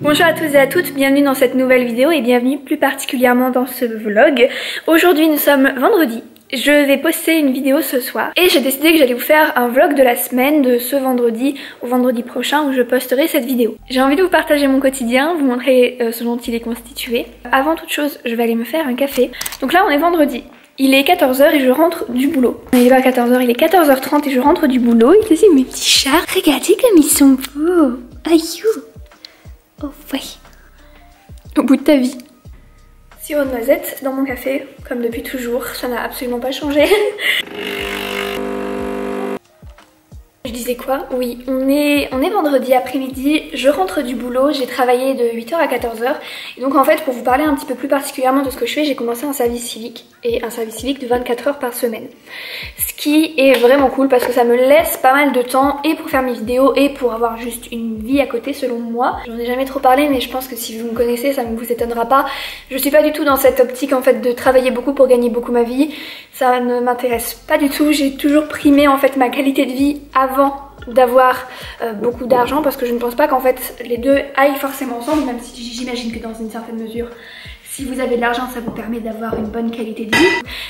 Bonjour à tous et à toutes, bienvenue dans cette nouvelle vidéo et bienvenue plus particulièrement dans ce vlog. Aujourd'hui nous sommes vendredi, je vais poster une vidéo ce soir et j'ai décidé que j'allais vous faire un vlog de la semaine de ce vendredi au vendredi prochain où je posterai cette vidéo. J'ai envie de vous partager mon quotidien, vous montrer ce dont il est constitué. Avant toute chose, je vais aller me faire un café. Donc là on est vendredi. Il est 14 h et je rentre du boulot. Il est pas 14 h, il est 14 h 30 et je rentre du boulot. Et c'est mes petits chats. Regardez comme ils sont beaux. Aïe. Oh ouais. Au bout de ta vie. Sirop de noisette dans mon café, comme depuis toujours. Ça n'a absolument pas changé. Je disais quoi? Oui, on est vendredi après-midi, je rentre du boulot, j'ai travaillé de 8 h à 14 h. Et donc en fait, pour vous parler un petit peu plus particulièrement de ce que je fais, j'ai commencé un service civique. Et un service civique de 24 heures par semaine. Ce qui est vraiment cool parce que ça me laisse pas mal de temps et pour faire mes vidéos et pour avoir juste une vie à côté selon moi. J'en ai jamais trop parlé mais je pense que si vous me connaissez ça ne vous étonnera pas. Je suis pas du tout dans cette optique en fait de travailler beaucoup pour gagner beaucoup ma vie. Ça ne m'intéresse pas du tout. J'ai toujours primé en fait ma qualité de vie avant d'avoir beaucoup d'argent parce que je ne pense pas qu'en fait les deux aillent forcément ensemble, même si j'imagine que dans une certaine mesure si vous avez de l'argent ça vous permet d'avoir une bonne qualité de vie.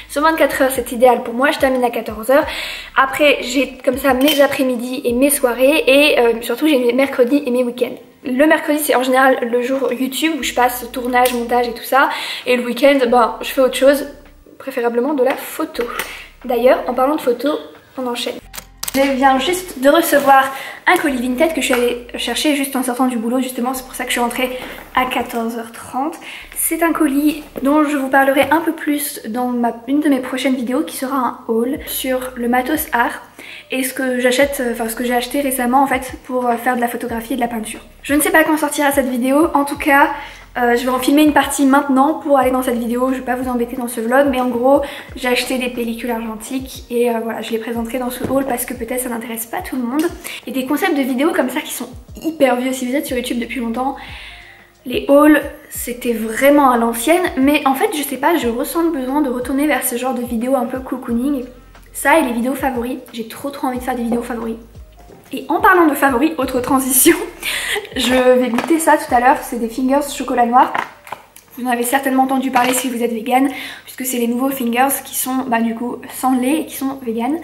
Sur 24 heures c'est idéal pour moi, je termine à 14 h. Après j'ai comme ça mes après-midi et mes soirées et surtout j'ai mes mercredis et mes week-ends. Le mercredi c'est en général le jour YouTube où je passe tournage, montage et tout ça. Et le week-end je fais autre chose, préférablement de la photo. D'ailleurs en parlant de photo, on enchaîne. Je viens juste de recevoir un colis Vinted que je suis allée chercher juste en sortant du boulot, justement c'est pour ça que je suis rentrée à 14 h 30. C'est un colis dont je vous parlerai un peu plus dans une de mes prochaines vidéos qui sera un haul sur le matos art et ce que j'achète, enfin ce que j'ai acheté récemment en fait pour faire de la photographie et de la peinture. Je ne sais pas quand sortira cette vidéo, en tout cas je vais en filmer une partie maintenant pour aller dans cette vidéo, je vais pas vous embêter dans ce vlog mais en gros j'ai acheté des pellicules argentiques et voilà je les présenterai dans ce haul parce que peut-être ça n'intéresse pas tout le monde. Et des concepts de vidéos comme ça qui sont hyper vieux, si vous êtes sur YouTube depuis longtemps, les hauls c'était vraiment à l'ancienne mais en fait je sais pas, je ressens le besoin de retourner vers ce genre de vidéos un peu cocooning. Ça et les vidéos favoris, j'ai trop envie de faire des vidéos favoris. Et en parlant de favoris, autre transition, je vais goûter ça tout à l'heure, c'est des fingers chocolat noir. Vous en avez certainement entendu parler si vous êtes vegan, puisque c'est les nouveaux fingers qui sont du coup sans lait et qui sont vegan.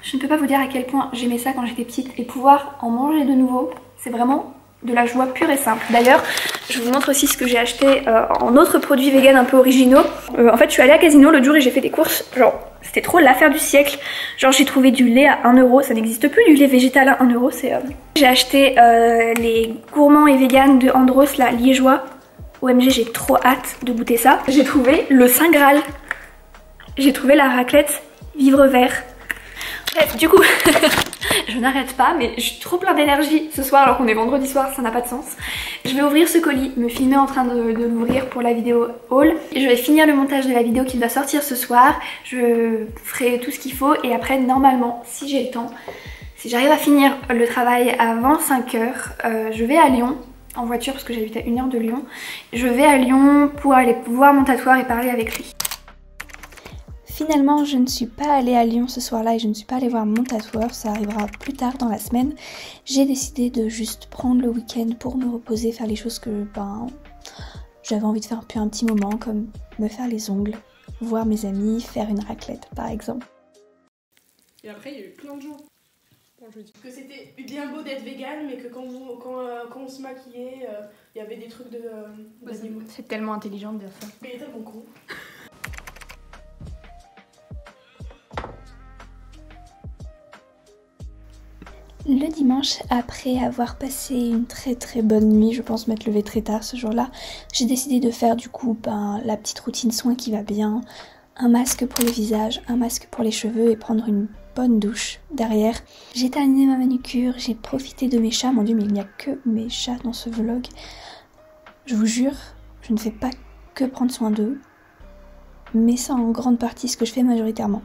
Je ne peux pas vous dire à quel point j'aimais ça quand j'étais petite et pouvoir en manger de nouveau, c'est vraiment de la joie pure et simple. D'ailleurs, je vous montre aussi ce que j'ai acheté en autres produits vegan un peu originaux. En fait, je suis allée à Casino l'autre jour et j'ai fait des courses, genre c'était trop l'affaire du siècle. Genre j'ai trouvé du lait à 1 €, ça n'existe plus du lait végétal à 1 €, c'est... J'ai acheté les gourmands et vegan de Andros, là, liégeois. OMG, j'ai trop hâte de goûter ça. J'ai trouvé le Saint Graal. J'ai trouvé la raclette Vivre Vert. Bref, du coup, je n'arrête pas, mais je suis trop plein d'énergie ce soir alors qu'on est vendredi soir, ça n'a pas de sens. Je vais ouvrir ce colis, me filmer en train de l'ouvrir pour la vidéo haul. Je vais finir le montage de la vidéo qui doit sortir ce soir. Je ferai tout ce qu'il faut et après, normalement, si j'ai le temps, si j'arrive à finir le travail avant 5 h, je vais à Lyon en voiture parce que j'habite à 1 h de Lyon. Je vais à Lyon pour aller voir mon tatoueur et parler avec lui. Finalement, je ne suis pas allée à Lyon ce soir-là et je ne suis pas allée voir mon tatoueur, ça arrivera plus tard dans la semaine. J'ai décidé de juste prendre le week-end pour me reposer, faire les choses que j'avais envie de faire depuis un petit moment, comme me faire les ongles, voir mes amis, faire une raclette par exemple. Et après, il y a eu plein de jours. Bon, je dis que c'était bien beau d'être vegan, mais que quand on se maquillait, il y avait des trucs d'animaux. C'est tellement intelligent de dire ça. Mais il est tellement con. Le dimanche, après avoir passé une très bonne nuit, je pense m'être levée très tard ce jour-là, j'ai décidé de faire du coup la petite routine soin qui va bien, un masque pour le visage, un masque pour les cheveux et prendre une bonne douche derrière. J'ai terminé ma manucure, j'ai profité de mes chats, mon dieu mais il n'y a que mes chats dans ce vlog. Je vous jure, je ne fais pas que prendre soin d'eux, mais c'est en grande partie ce que je fais majoritairement.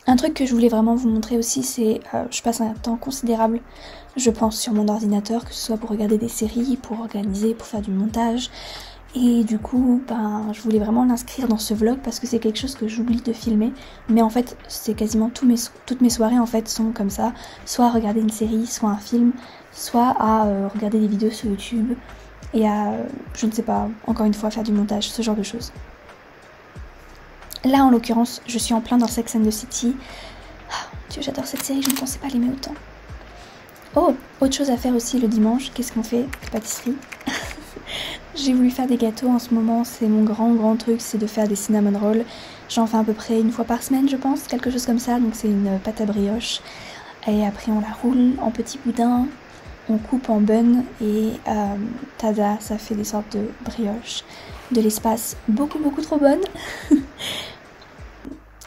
Un truc que je voulais vraiment vous montrer aussi, c'est je passe un temps considérable, je pense, sur mon ordinateur, que ce soit pour regarder des séries, pour organiser, pour faire du montage. Et du coup, ben, je voulais vraiment l'inscrire dans ce vlog parce que c'est quelque chose que j'oublie de filmer. Mais en fait, c'est quasiment toutes mes soirées en fait sont comme ça. Soit à regarder une série, soit un film, soit à regarder des vidéos sur YouTube et à, je ne sais pas, encore une fois, faire du montage, ce genre de choses. Là, en l'occurrence, je suis en plein dans Sex and the City. Oh, Dieu, j'adore cette série, je ne pensais pas l'aimer autant. Oh, autre chose à faire aussi le dimanche, qu'est-ce qu'on fait? Pâtisserie. J'ai voulu faire des gâteaux en ce moment, c'est mon grand truc, c'est de faire des cinnamon rolls. J'en fais à peu près une fois par semaine je pense, quelque chose comme ça, donc c'est une pâte à brioche. Et après on la roule en petits boudins, on coupe en bun et tada, ça fait des sortes de brioches de l'espace beaucoup trop bonnes.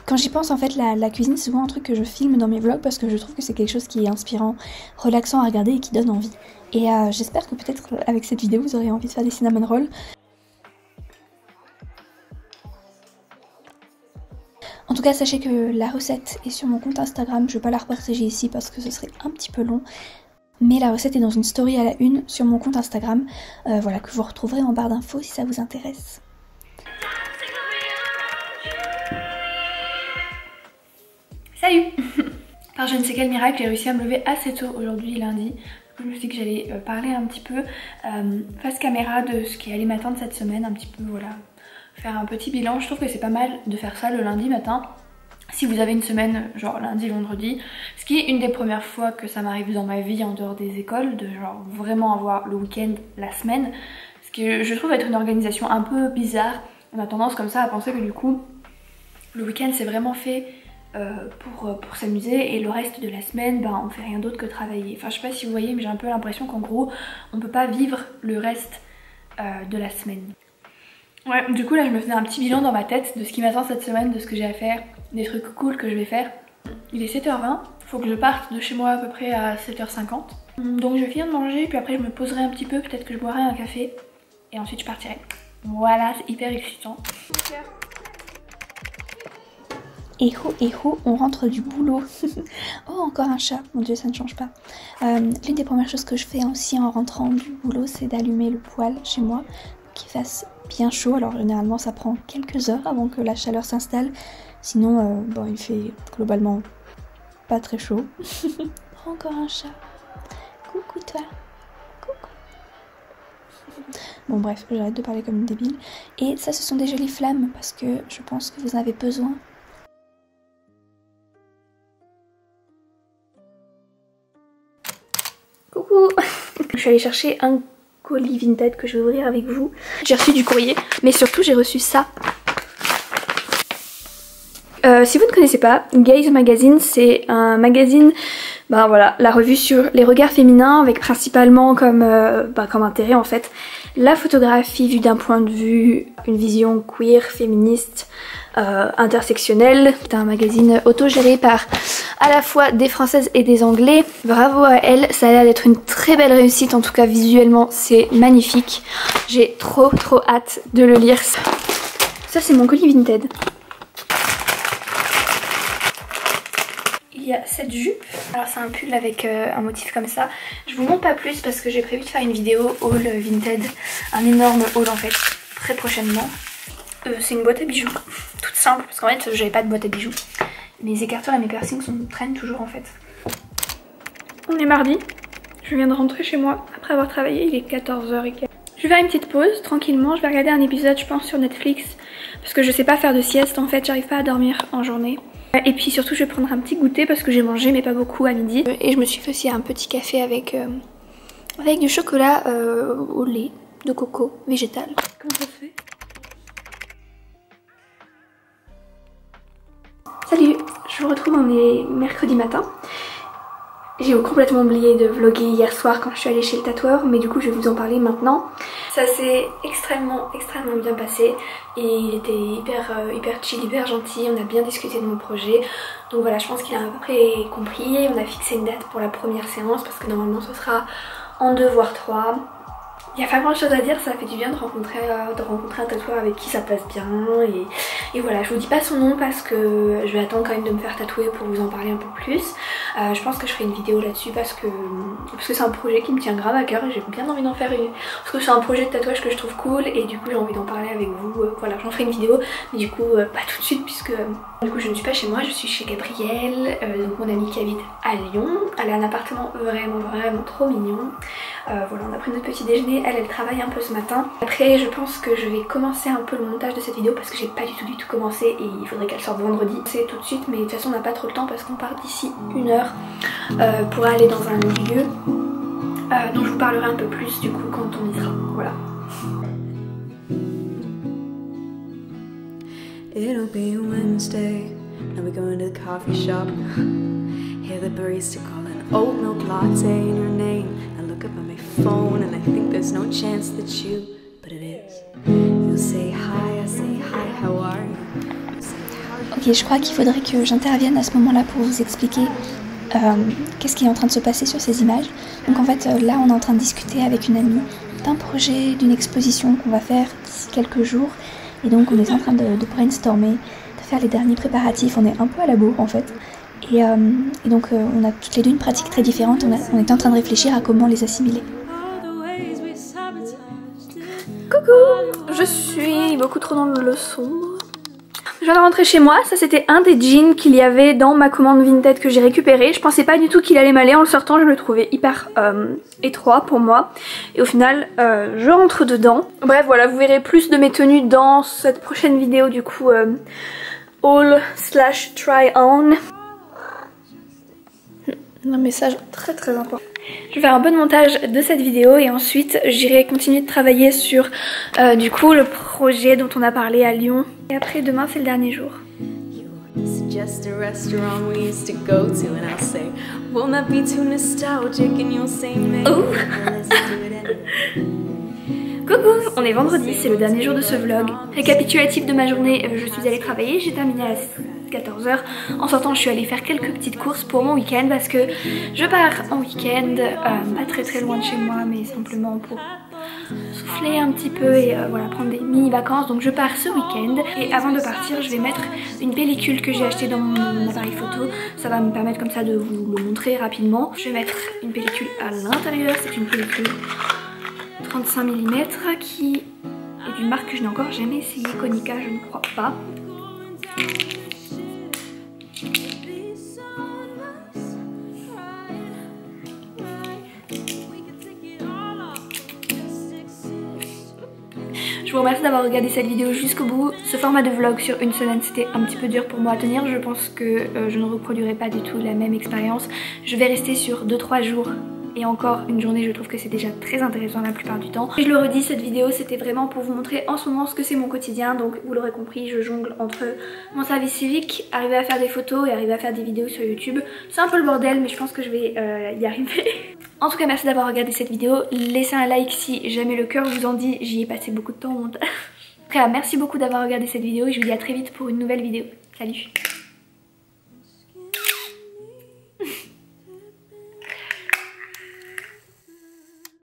Quand j'y pense en fait la cuisine c'est souvent un truc que je filme dans mes vlogs parce que je trouve que c'est quelque chose qui est inspirant, relaxant à regarder et qui donne envie. Et j'espère que peut-être avec cette vidéo vous aurez envie de faire des cinnamon rolls. En tout cas sachez que la recette est sur mon compte Instagram, je ne vais pas la repartager ici parce que ce serait un petit peu long. Mais la recette est dans une story à la une sur mon compte Instagram, voilà, que vous retrouverez en barre d'infos si ça vous intéresse. Salut. Par je ne sais quel miracle, j'ai réussi à me lever assez tôt aujourd'hui, lundi. Je me suis dit que j'allais parler un petit peu face caméra de ce qui allait m'attendre cette semaine, un petit peu, voilà, faire un petit bilan. Je trouve que c'est pas mal de faire ça le lundi matin. Si vous avez une semaine, genre lundi, vendredi, ce qui est une des premières fois que ça m'arrive dans ma vie en dehors des écoles, de genre vraiment avoir le week-end la semaine. Ce qui je trouve être une organisation un peu bizarre. On a tendance comme ça à penser que du coup, le week-end c'est vraiment fait pour s'amuser et le reste de la semaine ben, on fait rien d'autre que travailler. Enfin je sais pas si vous voyez mais j'ai un peu l'impression qu'en gros on peut pas vivre le reste de la semaine. Ouais du coup là je me faisais un petit bilan dans ma tête de ce qui m'attend cette semaine, de ce que j'ai à faire, des trucs cool que je vais faire. Il est 7h20, faut que je parte de chez moi à peu près à 7h50. Donc je vais finir de manger puis après je me poserai un petit peu, peut-être que je boirai un café et ensuite je partirai. Voilà c'est hyper excitant. Et on rentre du boulot. Oh, encore un chat, mon dieu, ça ne change pas. L'une des premières choses que je fais aussi en rentrant du boulot, c'est d'allumer le poêle chez moi, qu'il fasse bien chaud. Alors généralement ça prend quelques heures avant que la chaleur s'installe. Sinon, bon, il fait globalement pas très chaud. Encore un chat. Coucou toi. Coucou. Bon bref, j'arrête de parler comme une débile. Et ça, ce sont des jolies flammes parce que je pense que vous en avez besoin. Coucou. Je suis allée chercher un colis Vinted que je vais ouvrir avec vous. J'ai reçu du courrier, mais surtout j'ai reçu ça. Si vous ne connaissez pas, Gaze Magazine, c'est un magazine, ben voilà, la revue sur les regards féminins avec principalement comme intérêt en fait la photographie vue d'un point de vue, une vision queer, féministe, intersectionnelle. C'est un magazine autogéré par à la fois des Françaises et des Anglais. Bravo à elle, ça a l'air d'être une très belle réussite, en tout cas visuellement c'est magnifique. J'ai trop hâte de le lire. Ça c'est mon colis Vinted. Il y a cette jupe, alors c'est un pull avec un motif comme ça. Je vous montre pas plus parce que j'ai prévu de faire une vidéo haul Vinted, un énorme haul en fait, très prochainement. C'est une boîte à bijoux, toute simple parce qu'en fait j'avais pas de boîte à bijoux. Mes écarteurs et mes piercings traînent toujours en fait. On est mardi, je viens de rentrer chez moi après avoir travaillé, il est 14h15. Je vais faire une petite pause tranquillement, je vais regarder un épisode je pense sur Netflix parce que je sais pas faire de sieste en fait, j'arrive pas à dormir en journée. Et puis surtout je vais prendre un petit goûter parce que j'ai mangé mais pas beaucoup à midi. Et je me suis fait aussi un petit café avec du chocolat au lait de coco végétal. Comment ça se fait? Salut, je vous retrouve, on est mercredi matin. J'ai complètement oublié de vlogger hier soir quand je suis allée chez le tatoueur, mais du coup je vais vous en parler maintenant. Ça s'est extrêmement bien passé et il était hyper chill, hyper gentil, on a bien discuté de mon projet. Donc voilà, je pense qu'il a à peu près compris. On a fixé une date pour la première séance parce que normalement ce sera en 2 voire 3. Il n'y a pas grand chose à dire, ça fait du bien de rencontrer un tatoueur avec qui ça passe bien et voilà, je vous dis pas son nom parce que je vais attendre quand même de me faire tatouer pour vous en parler un peu plus. Je pense que je ferai une vidéo là-dessus parce que c'est un projet qui me tient grave à cœur et j'ai bien envie d'en faire une. Parce que c'est un projet de tatouage que je trouve cool et du coup j'ai envie d'en parler avec vous. Voilà, j'en ferai une vidéo, mais du coup pas tout de suite puisque du coup je ne suis pas chez moi, je suis chez Gabrielle, donc mon amie qui habite à Lyon. Elle a un appartement vraiment trop mignon. Voilà, on a pris notre petit déjeuner, elle travaille un peu ce matin. Après je pense que je vais commencer un peu le montage de cette vidéo parce que j'ai pas du tout commencé et il faudrait qu'elle sorte vendredi. C'est tout de suite, mais de toute façon on n'a pas trop le temps parce qu'on part d'ici 1 heure pour aller dans un lieu dont je vous parlerai un peu plus du coup quand on y sera. Voilà. It'll be Wednesday, and we're going to the coffee shop. Hear the barista call an oat milk latte in your name. I look up at my phone and I think there's no chance that you, but it is. You'll say hi, I say hi, how are you? Ok, je crois qu'il faudrait que j'intervienne à ce moment-là pour vous expliquer qu'est-ce qui est en train de se passer sur ces images. Donc en fait là on est en train de discuter avec une amie d'un projet, d'une exposition qu'on va faire d'ici quelques jours. Et donc on est en train de brainstormer, de faire les derniers préparatifs, on est un peu à la bourre en fait. Et donc on a toutes les deux une pratique très différente, on est en train de réfléchir à comment les assimiler. Coucou, je suis beaucoup trop dans le sombre. Je viens de rentrer chez moi, ça c'était un des jeans qu'il y avait dans ma commande Vinted que j'ai récupéré. Je pensais pas du tout qu'il allait m'aller, en le sortant je le trouvais hyper étroit pour moi. Et au final je rentre dedans. Bref voilà, vous verrez plus de mes tenues dans cette prochaine vidéo du coup haul/try-on. Un message très important. Je vais faire un bon montage de cette vidéo et ensuite j'irai continuer de travailler sur du coup le projet dont on a parlé à Lyon. Et après demain c'est le dernier jour. Coucou, on est vendredi, c'est le dernier jour de ce vlog. Récapitulatif de ma journée, je suis allée travailler, j'ai terminé à 14h. En sortant, je suis allée faire quelques petites courses pour mon week-end parce que je pars en week-end, pas très loin de chez moi, mais simplement pour souffler un petit peu et voilà, prendre des mini-vacances. Donc je pars ce week-end et avant de partir, je vais mettre une pellicule que j'ai achetée dans mon appareil photo. Ça va me permettre comme ça de vous le montrer rapidement. Je vais mettre une pellicule à l'intérieur, c'est une pellicule 35 mm qui est d'une marque que je n'ai encore jamais essayé, Konica, je ne crois pas. Je vous remercie d'avoir regardé cette vidéo jusqu'au bout. Ce format de vlog sur une semaine c'était un petit peu dur pour moi à tenir. Je pense que je ne reproduirai pas du tout la même expérience. Je vais rester sur 2-3 jours. Et encore une journée, je trouve que c'est déjà très intéressant la plupart du temps. Et je le redis, cette vidéo c'était vraiment pour vous montrer en ce moment ce que c'est mon quotidien. Donc vous l'aurez compris, je jongle entre mon service civique, arriver à faire des photos et arriver à faire des vidéos sur YouTube. C'est un peu le bordel mais je pense que je vais y arriver. En tout cas merci d'avoir regardé cette vidéo. Laissez un like si jamais le cœur vous en dit, j'y ai passé beaucoup de temps au montage. En tout cas merci beaucoup d'avoir regardé cette vidéo et je vous dis à très vite pour une nouvelle vidéo. Salut!